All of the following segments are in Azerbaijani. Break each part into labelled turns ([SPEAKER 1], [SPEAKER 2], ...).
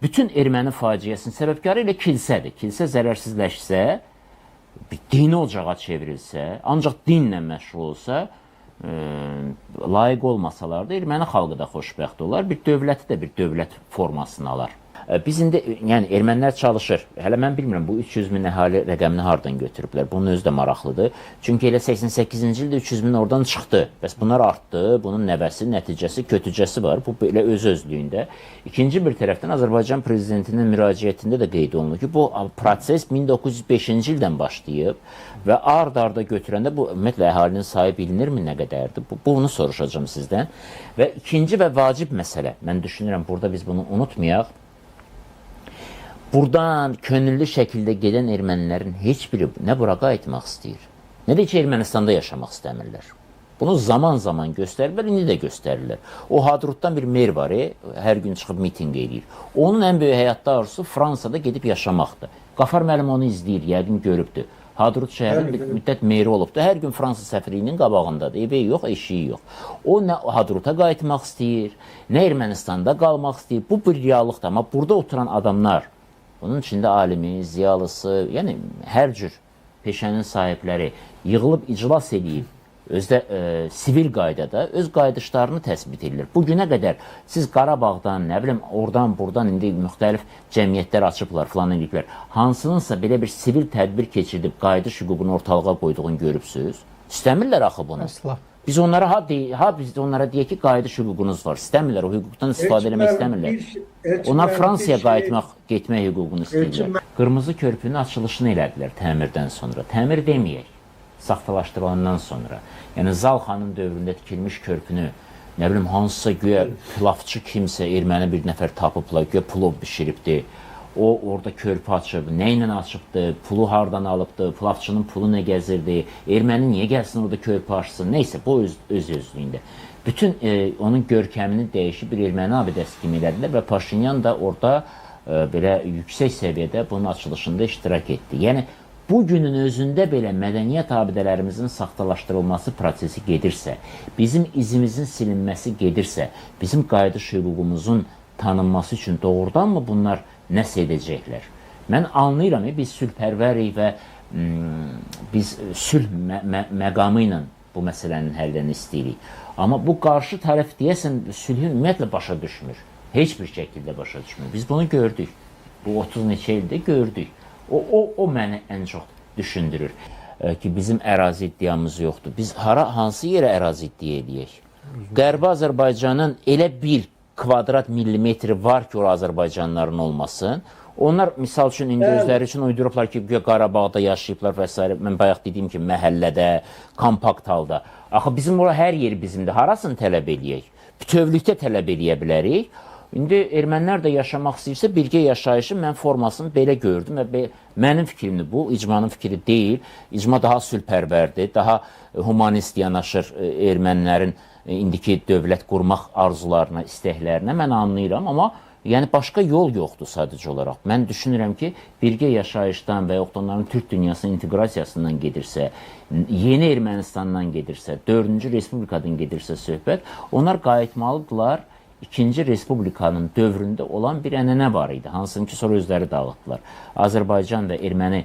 [SPEAKER 1] Bütün erməni faciəsinin səbəbkarı elə kilsədir. Kilsə zərərsizləşsə, bir dini ocağa çevrilsə, ancaq dinlə məşğul olsa, layiq olmasalar da erməni xalqı da xoşbəxt olar, bir dövləti də bir dövlət formasını alar. Biz indi, yəni ermənilər çalışır. Hələ mən bilmirəm, bu 300 min əhali rəqəmini hardan götürüblər. Bunun özü də maraqlıdır. Çünki elə 88-ci ildə 300 min oradan çıxdı. Bəs bunlar artdı. Bunun nəvəsi, nəticəsi, kötücəsi var. Bu elə öz-özlüyündə. İkinci bir tərəfdən Azərbaycan prezidentinin müraciətində də qeyd olunur ki, bu proses 1905-ci ildən başlayıb və ard-arda götürəndə bu ümumiyyətlə əhalinin sayı bilinirmi nə qədərdir? Bunu soruşacağım sizdən. Və ikinci və vacib məsələ, mən düşünürəm burada biz bunu unutmayaq. Buradan könüllü şəkildə gedən ermənilərin heç biri nə bura qayıtmaq istəyir, nə də ki Ermənistanda yaşamaq istəmirlər. Bunu zaman-zaman göstərirlər, indi də göstərirlər. O Hadrutdan bir mer var, hər gün çıxıb mitinq edir. Onun ən böyük həyatda arzusu Fransada gedib yaşamaqdır. Qafar müəllim onu izləyir, yəqin görübdür. Hadrut şəhərinin bir müddət meri olubdur. Hər gün Fransa səfirliyinin qabağındadır. Evi yox, eşiyi yox. O nə Hadruta qayıtmaq istəyir, nə Ermənistanda qalmaq istəyir. Bu bir reallıqdır. Amma burada oturan adamlar, bunun içində alimi, ziyalısı, yəni hər cür peşənin sahibləri yığılıb iclas edib, özdə sivil qaydada öz qaydışlarını təsbit edilir. Bugünə qədər siz Qarabağdan, nə bilim, oradan, buradan indi müxtəlif cəmiyyətlər açıblar, falan ediblər. Hansınınsa belə bir sivil tədbir keçirdib qaydış hüququnu ortalığa qoyduğunu görübsünüz. İstəmirlər axı bunu.
[SPEAKER 2] Əsla.
[SPEAKER 1] Biz onlara biz onlara deyək ki, qayıdış hüququnuz var. İstəmirlər, o hüquqdan istifadə etmək istəmirlər. Onlar Fransaya getmək hüququnu istəyirlər. Qırmızı körpünün açılışını elədilər təmirdən sonra. Təmir deməyək, saxtalaşdırılandan sonra. Yəni Zalxanın dövründə tikilmiş körpünü, nə bilim, hansısa güya pilavçı kimsə erməni bir nəfər tapıblar, güya plov bişiribdi. O orada körpü açıb, nə ilə açıbdı, pulu hardan alıbdı, pilavçının pulu nə gəzirdi, erməni niyə gəlsin orada körpü açsın, neysə, bu öz-özlüyündə. Bütün onun görkəmini dəyişib bir erməni abidəsi kimi elədilər və Paşinyan da orada belə yüksək səviyyədə bunun açılışında iştirak etdi. Yəni, bugünün özündə belə mədəniyyət abidələrimizin saxtalaşdırılması prosesi gedirsə, bizim izimizin silinməsi gedirsə, bizim qayıdış hüququmuzun tanınması üçün doğrudanmı bunlar nəsə edəcəklər? Mən anlayıram, biz sülhpərvərik və biz sülh məqamı ilə bu məsələnin həllini istəyirik. Amma bu qarşı tərəf deyəsən sülhü ümumiyyətlə başa düşmür. Heç bir şəkildə başa düşmür. Biz bunu gördük. Bu 30 neçə ildə gördük. O məni ən çox düşündürür ki, bizim ərazi iddiamız yoxdur. Biz hansı yerə ərazi iddia edəyək? Qərbi Azərbaycanın elə bir kvadrat millimetri var ki, o Azərbaycanlıların olmasın. Onlar, misal üçün, indi özləri üçün uydurublar ki, Qarabağda yaşayıblar və s. Mən bayaq dediyim ki, məhəllədə, kompakt halda. Axı, bizim ora hər yeri bizimdir. Harasını tələb eləyək? Bütövlükdə tələb eləyə bilərik. İndi ermənilər də yaşamaq istəyirsə, birgə yaşayışın mən formasını belə gördüm və mənim fikrimdir bu, icmanın fikri deyil. İcma daha sülhpərvərdir, daha humanist yanaşır ermənilərin indiki dövlət qurmaq arzularına, istəklərinə mən anlayıram, amma yəni başqa yol yoxdur sadəcə olaraq. Mən düşünürəm ki, birgə yaşayışdan və yaxud onların Türk dünyasının inteqrasiyasından gedirsə, yeni Ermənistandan gedirsə, 4-cü Respublikadan gedirsə söhbət, onlar qayıtmalıdırlar. 2-ci Respublikanın dövründə olan bir ənənə var idi, hansını ki, sonra özləri dağıtdılar. Azərbaycan və erməni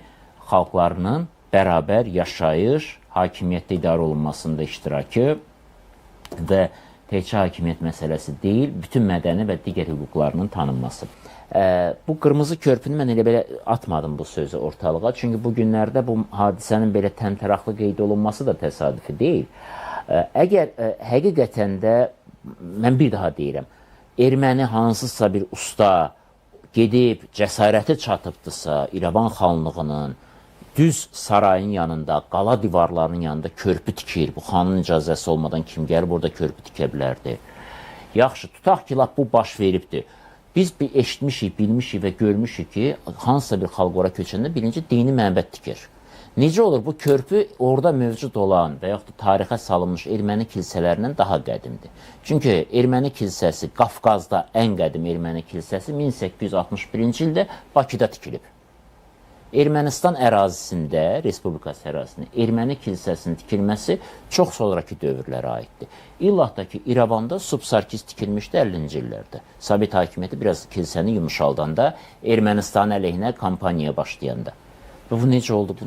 [SPEAKER 1] xalqlarının bərabər yaşayış, hakimiyyətdə idarə olunmasında iştirakı və təkcə hakimiyyət məsələsi deyil, bütün mədəni və digər hüquqlarının tanınması. Bu qırmızı körpünü mən elə belə atmadım bu sözü ortalığa, çünki bu günlərdə bu hadisənin belə təmtəraqlı qeyd olunması da təsadüfi deyil. Əgər həqiqətən də, mən bir daha deyirəm, erməni hansısa bir usta gedib, cəsarəti çatıbdırsa, İrəvan xanlığının düz sarayın yanında, qala divarlarının yanında körpü tikir. Bu xanın icazəsi olmadan kim gəlib orada körpü tikə bilərdi? Yaxşı, tutaq ki, bu baş veribdir. Biz eşitmişik, bilmişik və görmüşük ki, hansısa bir xalq ora köçəndə birinci dini məbəd tikir. Necə olur? Bu körpü orada mövcud olan və yaxud da tarixə salınmış erməni kilsələrindən daha qədimdir. Çünki erməni kilsəsi, Qafqazda ən qədim erməni kilsəsi 1861-ci ildə Bakıda tikilib. Ermənistan ərazisində, Respublikası ərazisində erməni kilsəsinin tikilməsi çox sonraki dövrlərə aiddir. İllah da ki, İrəvanda Subsarkis tikilmişdi 50-ci illərdə. Sovet hakimiyyəti biraz kilsəni yumuşaldanda, Ermənistan əleyhinə kampaniya başlayanda. Və bu necə oldu?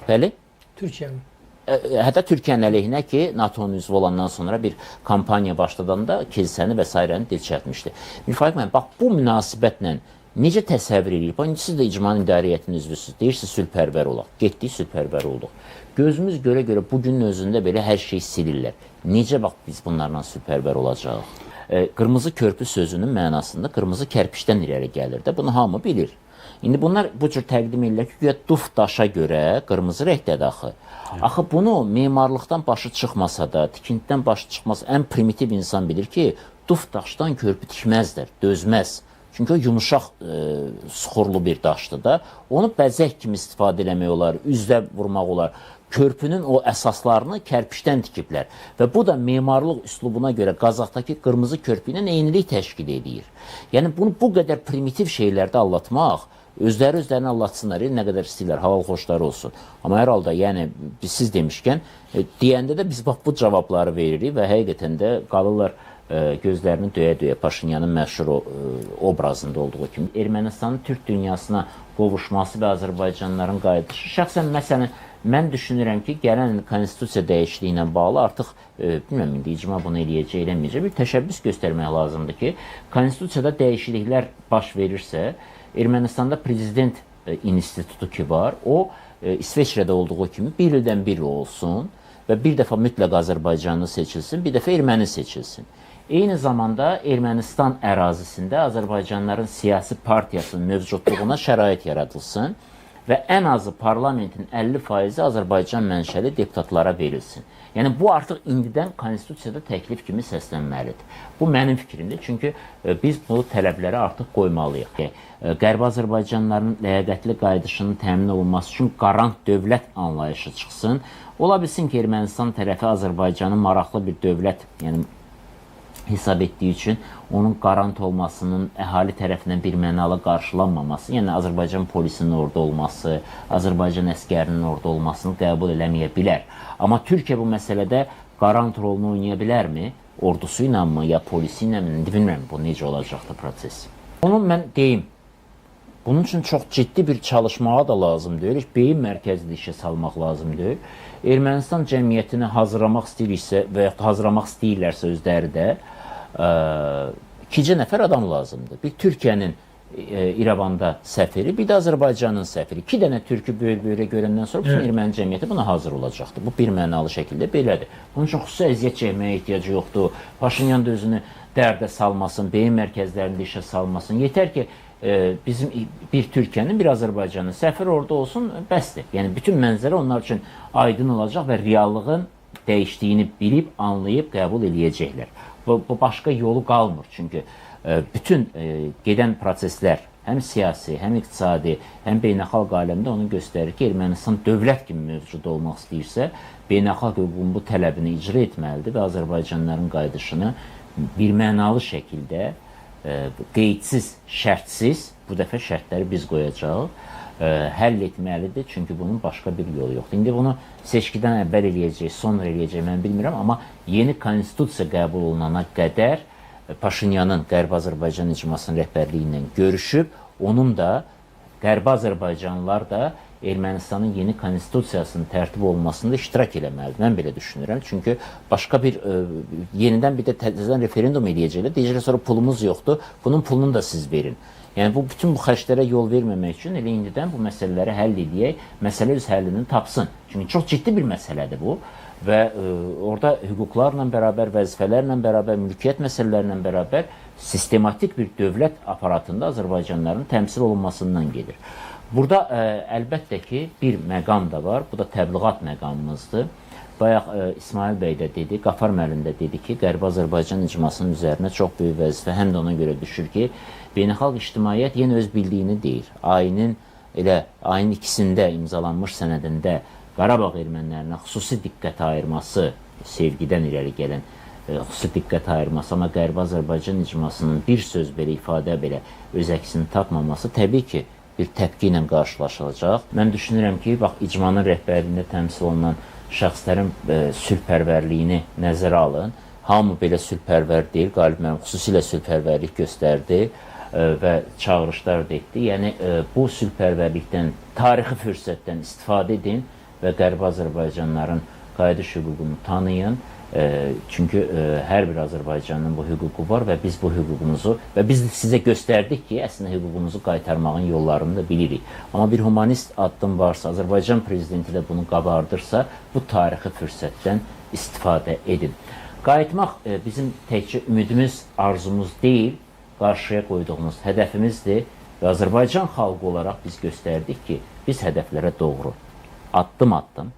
[SPEAKER 1] Bəli?
[SPEAKER 2] Türkiyənin.
[SPEAKER 1] Hətta Türkiyənin əleyhinə ki, NATO-nun üzvü olandan sonra bir kampaniya başladanda kilsəni və s. dilçətmişdi. Müfaqiq müəllim, bax bu münasibətlə necə təsəvvür edir? Siz də icmanın idarəyyətinin üzvüsünüz. Deyirsiniz, sülhpərvər olaq. Getdik, sülhpərvər olduq. Gözümüz görə bugünün özündə belə hər şey silirlər. Necə bax biz bunlarla sülhpərvər olacağıq? Qırmızı körpü sözünün mənasında qırmızı kərpişdən irəli gəlir də. Bunu hamı bilir. İndi bunlar bu cür təqdim edirlər ki, güya duf daşa görə qırmızı rəngdədir axı. Axı bunu memarlıqdan başı çıxmasa da, tikintidən başı çıxmasa, ən primitiv insan bilir ki, duf daşdan körpü tikməzlər, dözməz. Çünki o yumuşaq suxurlu bir daşdır da. Onu bəzək kimi istifadə eləmək olar, üzdə vurmaq olar. Körpünün o əsaslarını kərpişdən tikiblər. Və bu da memarlıq üslubuna görə Qazaxdakı qırmızı körpü ilə eynilik təşkil edir. Yəni bunu bu qədər primitiv şeylərdə anlatmaq, özlərini anlatsınlar, nə qədər istəyirlər, halal xoşları olsun. Amma hər halda, yəni siz demişkən, deyəndə də biz bax bu cavabları veririk və həqiqətən də qalırlar gözlərini döyə-döyə Paşinyanın məşhur obrazında olduğu kimi. Ermənistanın Türk dünyasına qovuşması və Azərbaycanlıların qayıdışı. Şəxsən məsələn, mən düşünürəm ki, gələn konstitusiya dəyişikliyi ilə bağlı artıq, bilməm, indi icma bunu eləyəcək, eləməyəcək, bir təşəbbüs göstərmək lazımdır ki, konstitusiyada dəyişikliklər baş verirsə, Ermənistanda prezident institutu ki var, o İsveçrədə olduğu kimi bir ildən biri olsun və bir dəfə mütləq Azərbaycanlı seçilsin, bir dəfə erməni seçilsin. Eyni zamanda Ermənistan ərazisində Azərbaycanlıların siyasi partiyasının mövcudluğuna şərait yaradılsın və ən azı parlamentin 50% Azərbaycan mənşəli deputatlara verilsin. Yəni bu artıq indidən konstitusiyada təklif kimi səslənməlidir. Bu mənim fikrimdir, çünki biz bu tələbləri artıq qoymalıyıq. Qərbi Azərbaycanlıların ləyaqətli qayıdışının təmin olunması üçün qarant dövlət anlayışı çıxsın. Ola bilsin ki, Ermənistan tərəfi Azərbaycanın maraqlı bir dövlət, yəni hesab etdiyi üçün onun qarant olmasının əhali tərəfindən bir mənalı qarşılanmaması, yəni Azərbaycan polisinin orada olması, Azərbaycan əskərinin orada olmasını qəbul eləməyə bilər. Amma Türkiyə bu məsələdə qarant rolunu oynaya bilərmi? Ordusu ilə mi, ya polisi ilə mi? Bilmirəm, bu necə olacaqdır proses. Onu mən deyim, bunun üçün çox ciddi bir çalışmağa da lazım deyil, beyin mərkəzli işə salmaq lazım deyil. Ermənistan cəmiyyətini hazırlamaq istəyirsə və yaxud hazırlamaq istəyirlərsə özləri də, ikicə nəfər adam lazımdır. Bir Türkiyənin İrəvanda səfiri, bir də Azərbaycanın səfiri. 2 dənə türkü böyür-böyrə görəndən sonra bütün erməni cəmiyyəti buna hazır olacaqdır. Bu bir mənalı şəkildə belədir. Bunun üçün xüsusi əziyyət çəkməyə ehtiyacı yoxdur. Paşinyan da özünü dərdə salmasın, beyin mərkəzlərində işə salmasın. Yetər ki, bizim bir Türkiyənin, bir Azərbaycanın səfiri orada olsun, bəsdir. Yəni bütün mənzərə onlar üçün aydın olacaq və reallığın dəyişdiyini bilib, anlayıb, qəbul eləyəcəklər. Bu başqa yolu qalmır. Çünki bütün gedən proseslər həm siyasi, həm iqtisadi, həm beynəlxalq aləmdə onu göstərir ki, Ermənistan dövlət kimi mövcud olmaq istəyirsə, beynəlxalq hüququn bu tələbini icra etməlidir və Azərbaycanlıların qayıdışını bir mənalı şəkildə qeydsiz, şərtsiz, bu dəfə şərtləri biz qoyacağıq, həll etməlidir, çünki bunun başqa bir yolu yoxdur. İndi bunu seçkidən əvvəl eləyəcək, sonra eləyəcək, mən bilmirəm, amma yeni konstitusiya qəbul olunana qədər Paşinyanın Qərbi Azərbaycan icmasının rəhbərliyi ilə görüşüb, onun da Qərbi Azərbaycanlılar da Ermənistanın yeni konstitusiyasının tərtib olunmasında iştirak eləməlidir. Mən belə düşünürəm. Çünki başqa bir, yenidən bir də təzədən referendum eləyəcəklər. Deyəcəklər, sonra pulumuz yoxdur, bunun pulunu da siz verin. Yəni, bütün bu xərclərə yol verməmək üçün elə indidən bu məsələləri həll edək, məsələ öz həllini tapsın. Çünki çox ciddi bir məsələdir bu və orada hüquqlarla bərabər, vəzifələrlə bərabər, mülkiyyət məsələlərlə bərabər sistematik bir dövlət aparatında Azərbaycanlıların təmsil olunmasından gedir. Burada əlbəttə ki, bir məqam da var, bu da təbliğat məqamımızdır. Bayaq İsmail bəy də dedi, Qafar müəllim də dedi ki, Qərbi Azərbaycan icmasının üzərinə çox böyük vəzifə həm də ona görə düşür ki, beynəlxalq ictimaiyyət yenə öz bildiyini deyir. Ayının 2-sində imzalanmış sənədində Qarabağ ermənilərinə xüsusi diqqət ayırması, sevgidən irəli gələn xüsusi diqqət ayırması, amma Qərbi Azərbaycan icmasının bir söz belə, ifadə belə öz əksini tapmaması təbii ki, bir təpki ilə qarşılaşılacaq. Mən düşünürəm ki, bax, icmanın rəhbərliyində təmsil olunan şəxslərin sülhpərvərliyini nəzərə alın. Hamı belə sülhpərvər deyil, Qalib müəllim xüsusilə sülhpərvərlik göstərdi və çağırışlar da etdi. Yəni, bu sülhpərvərlikdən, tarixi fürsətdən istifadə edin və Qərbi Azərbaycanlıların qayıdış hüququnu tanıyın. Çünki hər bir Azərbaycanın bu hüququ var və biz bu hüququmuzu və biz sizə göstərdik ki, əslində hüququmuzu qaytarmağın yollarını da bilirik. Amma bir humanist addım varsa, Azərbaycan prezidenti də bunu qabardırsa, bu tarixi fürsətdən istifadə edin. Qayıtmaq bizim təkcə ümidimiz, arzumuz deyil, qarşıya qoyduğumuz hədəfimizdir və Azərbaycan xalqı olaraq biz göstərdik ki, biz hədəflərə doğru addım-addım,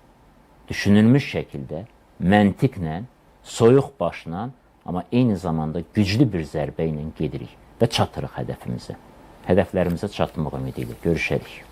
[SPEAKER 1] düşünülmüş şəkildə, məntiqlə, soyuq başla, amma eyni zamanda güclü bir zərbə ilə gedirik və çatırıq hədəfimizə. Hədəflərimizə çatmaq ümidi ilə görüşərik.